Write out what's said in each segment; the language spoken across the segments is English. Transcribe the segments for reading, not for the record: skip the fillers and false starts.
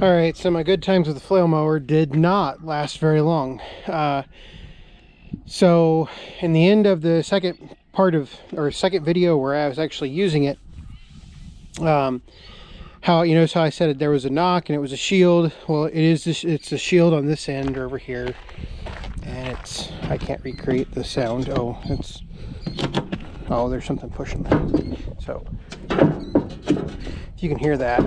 All right, so my good times with the flail mower did not last very long. So in the end of the second video where I was actually using it, how you notice how I said it, there was a knock and it was a shield. Well, it's a shield on this end over here, and I can't recreate the sound. Oh, there's something pushing. So if you can hear that,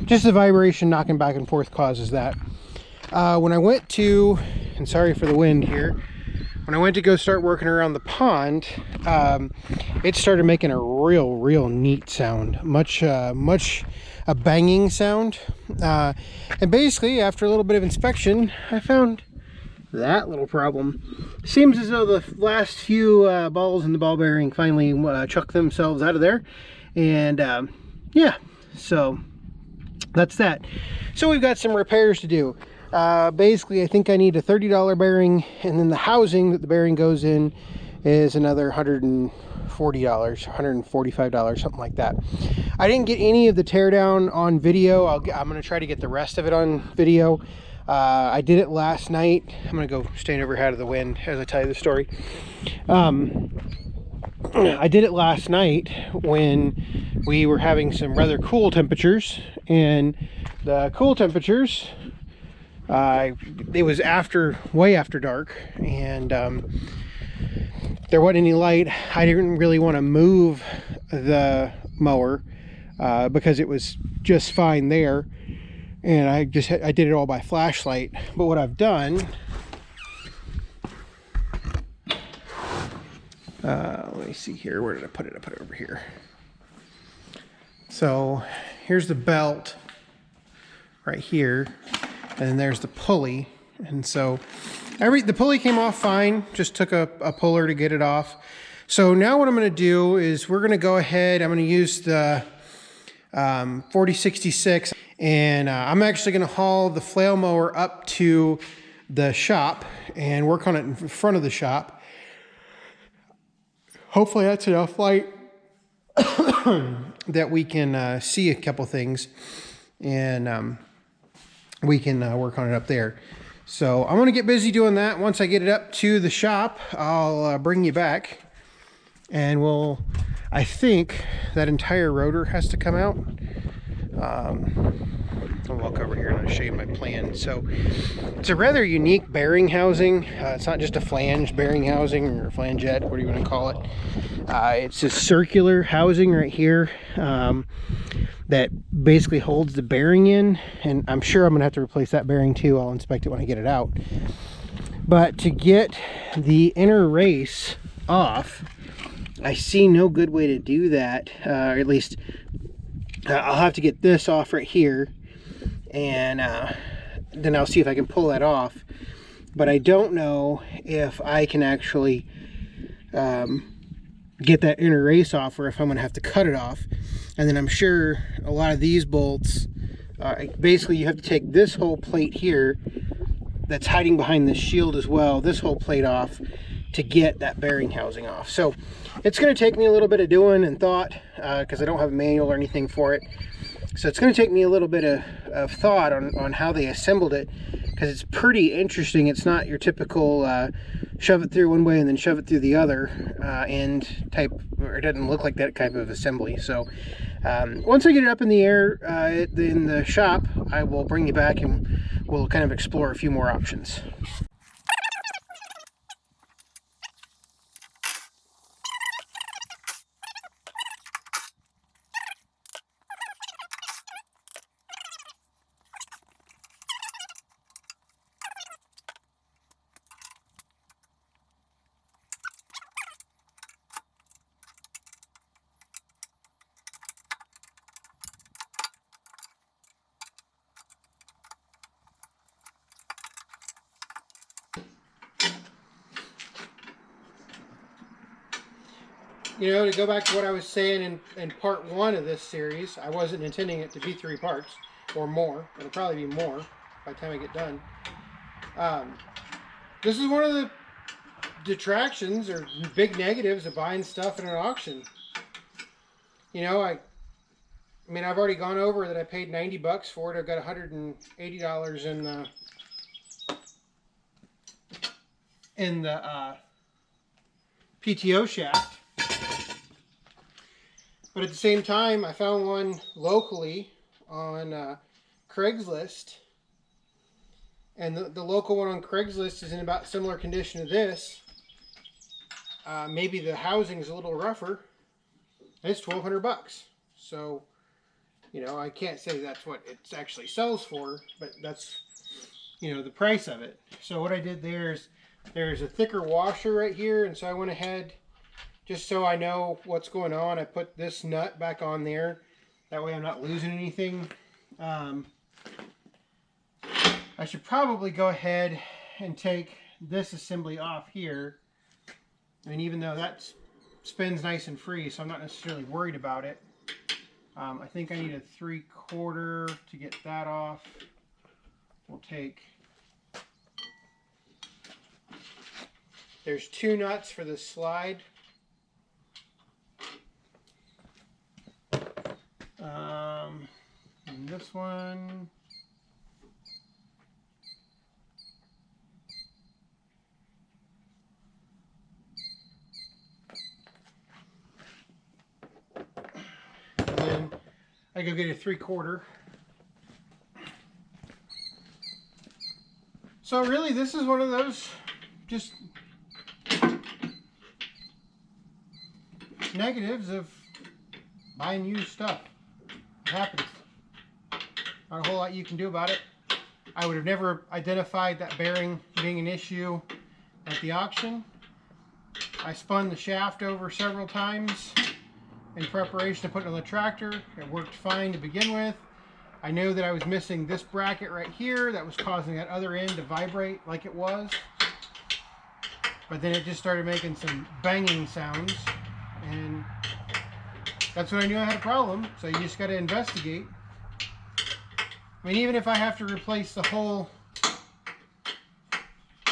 just the vibration knocking back and forth causes that. When I went to, and sorry for the wind here, when I went to go start working around the pond, it started making a real neat sound, much a banging sound. And basically, after a little bit of inspection, I found that little problem. Seems as though the last few balls in the ball bearing finally chucked themselves out of there, and yeah, so that's that. So we've got some repairs to do. Basically, I think I need a $30 bearing, and then the housing that the bearing goes in is another $140, $145, something like that. I didn't get any of the teardown on video. I'm going to try to get the rest of it on video. I did it last night. I'm going to go stand over out of the wind as I tell you the story. I did it last night when we were having some rather cool temperatures, and the cool temperatures, it was way after dark, and there wasn't any light. I didn't really want to move the mower because it was just fine there, and I did it all by flashlight. But what I've done, let me see here, where did I put it? I put it over here. So here's the belt right here, and then there's the pulley. And so the pulley came off fine, just took a puller to get it off. So now what I'm going to do is we're going to go ahead, I'm going to use the 4066, and I'm actually going to haul the flail mower up to the shop and work on it in front of the shop. Hopefully that's enough light that we can see a couple things, and we can work on it up there. So I'm going to get busy doing that. Once I get it up to the shop, I'll bring you back, and I think that entire rotor has to come out. I'll walk over here and I'll show you my plan. So it's a rather unique bearing housing. It's not just a flange bearing housing or flangette, what do you want to call it. It's a circular housing right here that basically holds the bearing in, and I'm sure I'm gonna have to replace that bearing too. I'll inspect it when I get it out. But to get the inner race off, I see no good way to do that, or at least I'll have to get this off right here, and then I'll see if I can pull that off. But I don't know if I can actually get that inner race off, or if I'm gonna have to cut it off. And then I'm sure a lot of these bolts, basically you have to take this whole plate here that's hiding behind this shield as well, this whole plate off, to get that bearing housing off. So it's going to take me a little bit of doing and thought, because I don't have a manual or anything for it. So it's going to take me a little bit of thought on how they assembled it, because it's pretty interesting. It's not your typical shove it through one way and then shove it through the other end type, or it doesn't look like that type of assembly. So once I get it up in the air in the shop, I will bring you back and we'll kind of explore a few more options. You know, to go back to what I was saying in part one of this series, I wasn't intending it to be 3 parts or more. It'll probably be more by the time I get done. This is one of the detractions or big negatives of buying stuff in an auction. You know, I mean, I've already gone over that I paid 90 bucks for it. I've got $180 in the PTO shaft. But at the same time, I found one locally on Craigslist. And the local one on Craigslist is in about similar condition to this. Maybe the housing is a little rougher. And it's 1,200 bucks. So, you know, I can't say that's what it actually sells for, but that's, you know, the price of it. So what I did there's a thicker washer right here, and so I went ahead, just so I know what's going on, I put this nut back on there. That way I'm not losing anything. I should probably go ahead and take this assembly off here. I mean, even though that spins nice and free, so I'm not necessarily worried about it. I think I need a 3/4 to get that off. We'll take... There's 2 nuts for the slide. And this one... And then I go get a 3/4. So really, this is one of those just negatives of buying used stuff. It happens. Not a whole lot you can do about it. I would have never identified that bearing being an issue at the auction. I spun the shaft over several times in preparation to put it on the tractor. It worked fine to begin with. I knew that I was missing this bracket right here that was causing that other end to vibrate like it was. But then it just started making some banging sounds, and that's when I knew I had a problem. So you just got to investigate. I mean, even if I have to replace the whole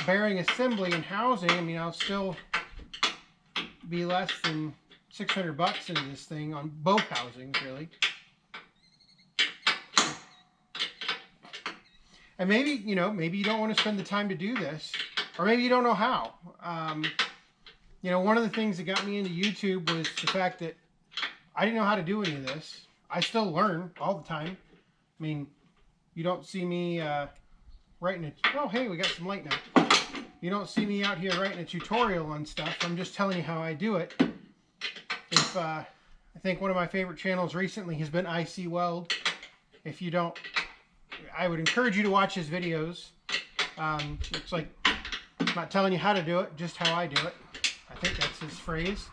bearing assembly and housing, I mean, I'll still be less than 600 bucks into this thing on both housings, really. And maybe, you know, maybe you don't want to spend the time to do this, or maybe you don't know how. You know, one of the things that got me into YouTube was the fact that I didn't know how to do any of this. I still learn all the time. I mean, you don't see me writing a... Oh, hey, we got some light now. You don't see me out here writing a tutorial on stuff. I'm just telling you how I do it. If I think one of my favorite channels recently has been IC Weld. If you don't... I would encourage you to watch his videos. It's like, I'm not telling you how to do it, just how I do it. I think that's his phrase.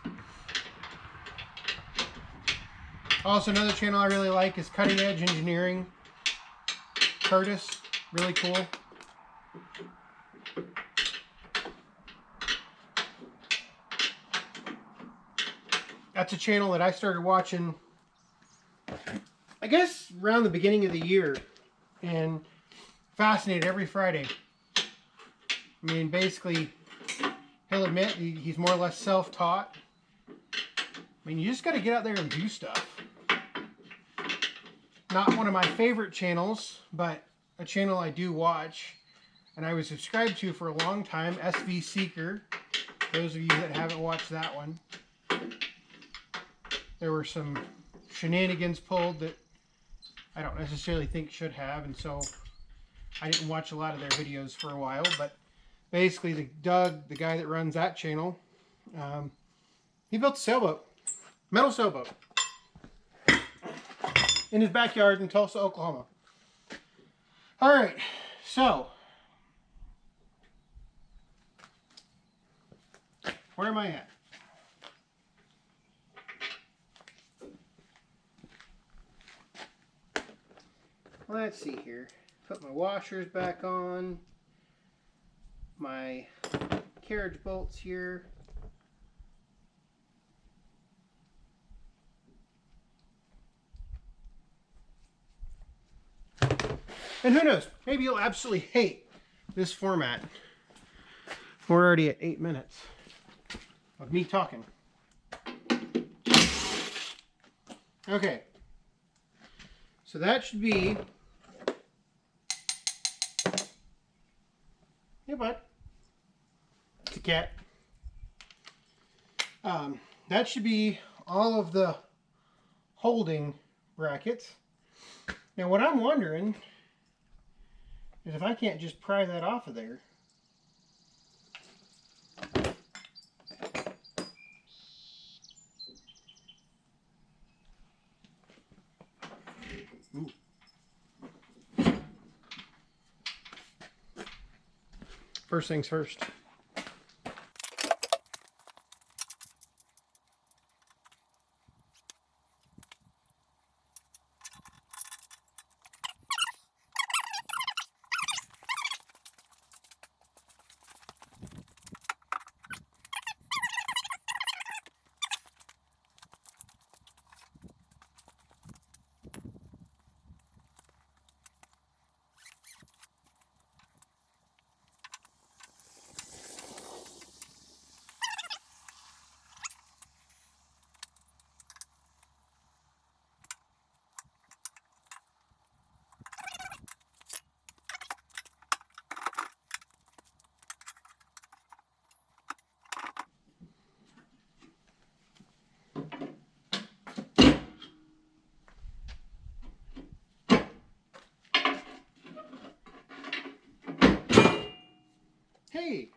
Also, another channel I really like is Cutting Edge Engineering. Curtis, really cool. That's a channel that I started watching, I guess, around the beginning of the year. And fascinated every Friday. I mean, basically, he'll admit he's more or less self-taught. I mean, you just got to get out there and do stuff. Not one of my favorite channels, but a channel I do watch, and I was subscribed to for a long time, SV Seeker. Those of you that haven't watched that one. There were some shenanigans pulled that I don't necessarily think should have, and so I didn't watch a lot of their videos for a while. But basically, Doug, the guy that runs that channel, he built a sailboat, metal sailboat, in his backyard in Tulsa, Oklahoma. All right, so where am I at? Let's see here. Put my washers back on. My carriage bolts here. And who knows? Maybe you'll absolutely hate this format. We're already at 8 minutes of me talking. Okay. So that should be, hey bud, it's a cat. That should be all of the holding brackets. Now what I'm wondering is if I can't just pry that off of there. Ooh. First things first. Hey!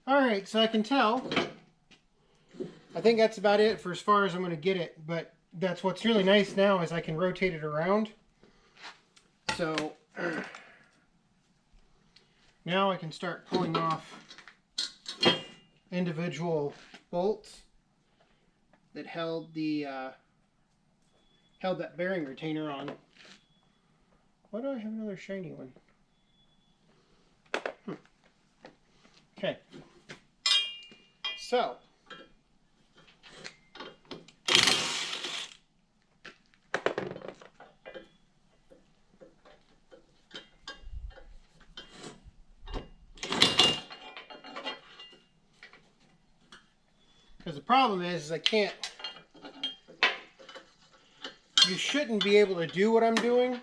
Alright, so I can tell. I think that's about it for as far as I'm going to get it, but that's what's really nice now is I can rotate it around. So now I can start pulling off individual bolts that held the held that bearing retainer on. Why do I have another shiny one? Okay. So because the problem is I can't, you shouldn't be able to do what I'm doing,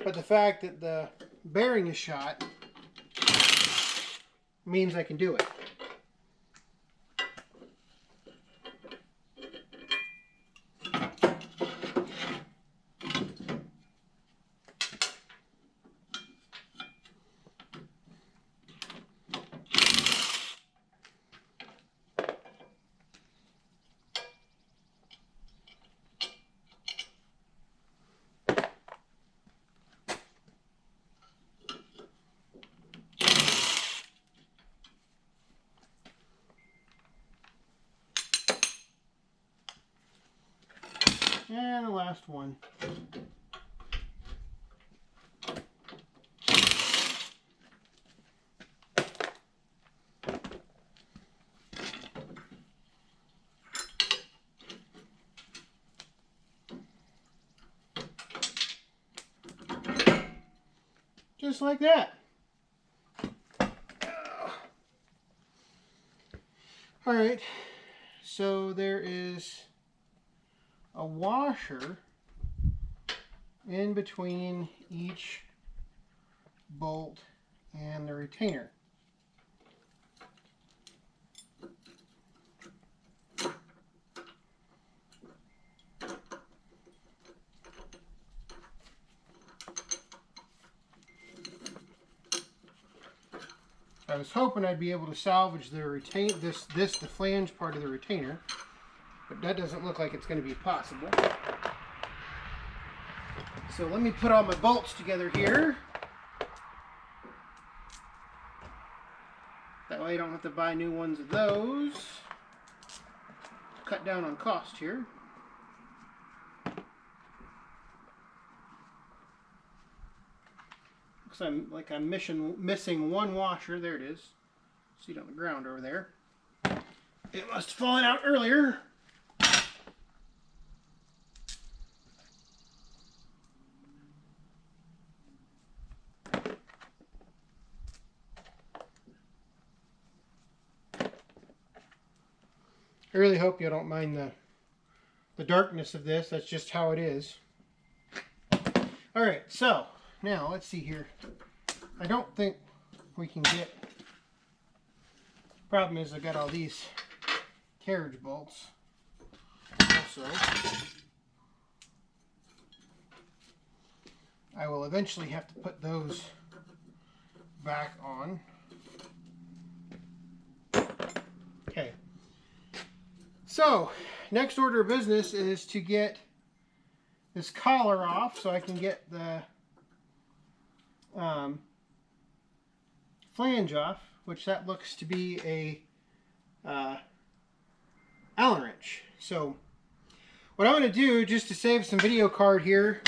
but the fact that the bearing is shot means I can do it. And the last one. Just like that. All right, so there is a washer in between each bolt and the retainer. I was hoping I'd be able to salvage the the flange part of the retainer, but that doesn't look like it's going to be possible. So let me put all my bolts together here. That way I don't have to buy new ones of those. Cut down on cost here. Looks like I'm missing one washer. There it is. See it on the ground over there. It must have fallen out earlier. I really hope you don't mind the darkness of this. That's just how it is. All right, so now let's see here. I don't think we can get... Problem is I got all these carriage bolts also. I will eventually have to put those back on. Okay. So, next order of business is to get this collar off so I can get the flange off, which that looks to be a Allen wrench. So, what I'm going to do, just to save some video card here,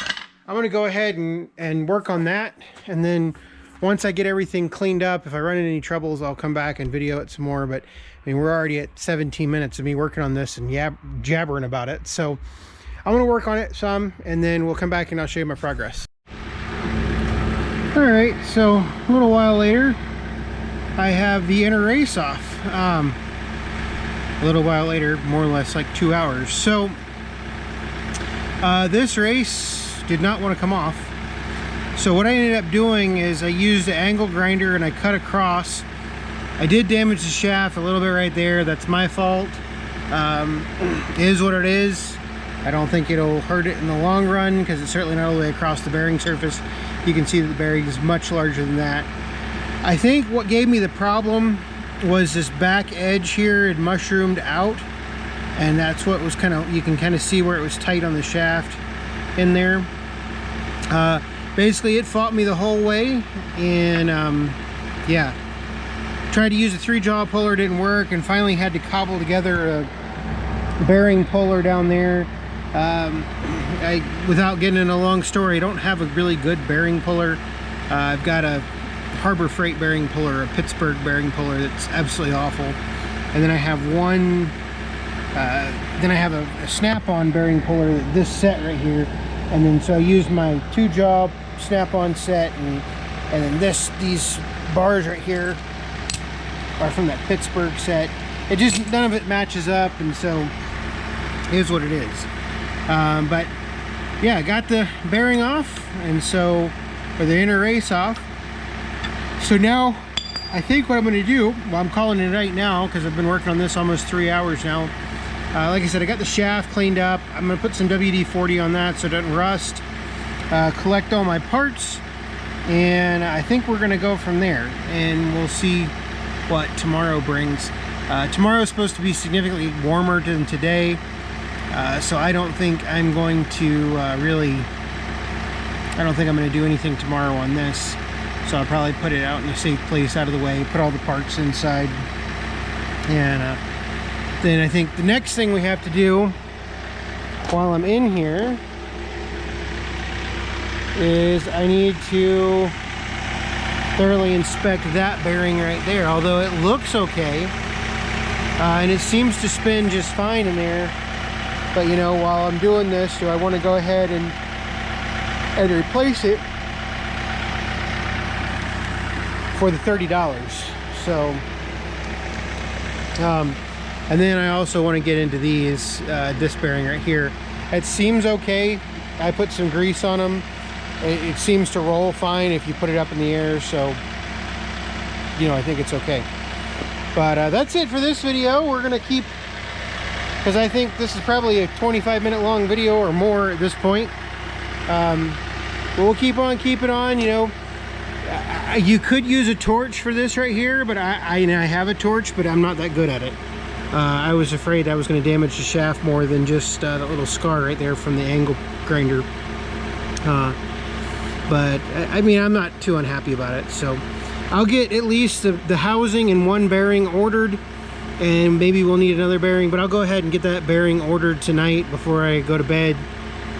I'm going to go ahead and work on that, and then once I get everything cleaned up, if I run into any troubles, I'll come back and video it some more. But I mean, we're already at 17 minutes of me working on this and jabbering about it. So I'm going to work on it some, and then we'll come back and I'll show you my progress. All right, so a little while later, I have the inner race off. A little while later, more or less like 2 hours. So this race did not want to come off. So what I ended up doing is I used the angle grinder and I cut across. I did damage the shaft a little bit right there. That's my fault. It is what it is. I don't think it'll hurt it in the long run because it's certainly not all the way across the bearing surface. You can see that the bearing is much larger than that. I think what gave me the problem was this back edge here had mushroomed out, and that's what was kind of, you can kind of see where it was tight on the shaft in there. Basically it fought me the whole way, and yeah, tried to use a 3-jaw puller, didn't work, and finally had to cobble together a bearing puller down there. Without getting in a long story, I don't have a really good bearing puller. I've got a Harbor Freight bearing puller, a Pittsburgh bearing puller that's absolutely awful, and then I have a snap-on bearing puller, this set right here, and then so I used my 2-jaw snap-on set, and then these bars right here are from that Pittsburgh set. It just, none of it matches up, and so here's what it is. But yeah, I got the bearing off, and so, or the inner race off. So now I think what I'm going to do, well, I'm calling it a night now because I've been working on this almost 3 hours now. Like I said, I got the shaft cleaned up. I'm going to put some WD-40 on that so it doesn't rust. Collect all my parts, and I think we're going to go from there, and we'll see what tomorrow brings. Tomorrow is supposed to be significantly warmer than today, so I don't think I'm going to I don't think I'm going to do anything tomorrow on this. So I'll probably put it out in a safe place out of the way, put all the parts inside, and then I think the next thing we have to do while I'm in here is I need to thoroughly inspect that bearing right there, although it looks okay, and it seems to spin just fine in there. But you know, while I'm doing this, do I want to go ahead and replace it for the $30? So and then I also want to get into these this bearing right here. It seems okay. I put some grease on them. It seems to roll fine if you put it up in the air, so you know, I think it's okay. But that's it for this video. We're gonna keep, because I think this is probably a 25-minute long video or more at this point. But we'll keep on keeping on. You know, you could use a torch for this right here, but I have a torch, but I'm not that good at it. I was afraid I was going to damage the shaft more than just that little scar right there from the angle grinder. But I mean, I'm not too unhappy about it. So I'll get at least the housing and one bearing ordered, and maybe we'll need another bearing, but I'll go ahead and get that bearing ordered tonight before I go to bed.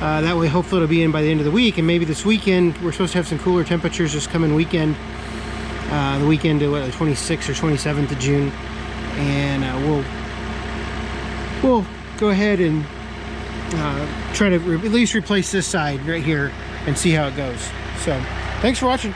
That way hopefully it'll be in by the end of the week, and maybe this weekend, we're supposed to have some cooler temperatures this coming weekend, the weekend to what, the 26th or 27th of June, and we'll go ahead and try to at least replace this side right here and see how it goes. So thanks for watching.